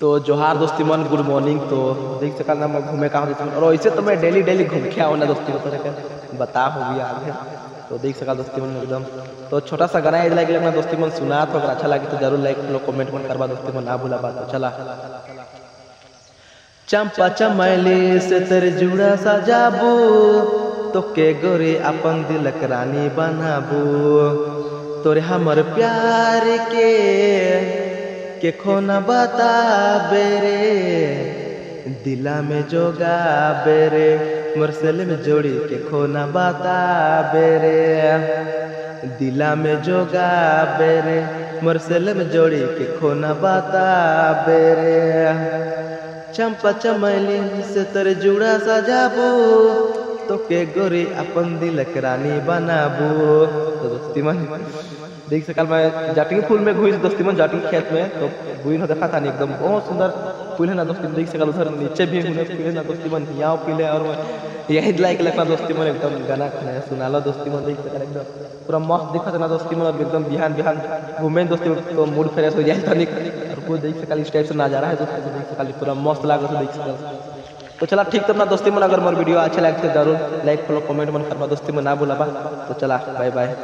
तो जोहार दोस्ती मन, गुड मॉर्निंग। तो देख सकल ना मैं घूमे कहाँ दोस्ती मन, और वैसे तो मैं डेली डेली घूम के आओ ना दोस्ती मन तो बता हो गया आगे। तो देख सकल दोस्ती मन एकदम तो छोटा सा गाना यदि लगे अपना दोस्ती मन सुना तो अगर अच्छा लगे तो जरूर लाइक लो, कमेंट मन करवा दोस्ती मन, ना भूला बात। तो चला चंपा चमेली से तेरे जुड़ा सजाबू, तो के गोरे अपन दिलक रानी बनाबू, तोरे हमर प्यार के खोना बता बेरे, दिला में जोगा बेरे, मरसल में जोड़ी के खोना बता बेरे, दिला में जोगा बेरे, मरसल में जोड़ी के खोना बता बेरे। चंपा चमेली से तेरे जुड़ा सजाबू, तो के गोरी अपन दिलक रानी बनाबू। तो दोस्ती मन देख सकल मैं जाटिंग फूल में घुस दोस्ती मन, जाटिंग खेत में तो बुई न देखा था नहीं, एकदम बहुत सुंदर फूल है ना दोस्ती मन। देख सकल उधर नीचे भी फूल है ना दोस्ती मन, यहाँ फूल है और यही लाइक लगना दोस्ती मन, एकदम गाना खाना सुना लो दोस्ती मन। देख सकल एकदम पूरा मस्त दिखा था ना दोस्ती मन, एकदम बिहान बिहान घूमे दोस्ती मन तो मूड फ्रेश हो जाए तनिक, और कोई देख सकल इस टाइप से नजारा है दोस्ती मन, देख सकल पूरा मस्त लागे तो देख सकल। तो चला ठीक तो अपना दोस्ती मन, अगर मोर वीडियो अच्छा लगे तो जरूर लाइक फॉलो कमेंट मन करवा दोस्ती मन, ना भूला। तो चला बाय बाय।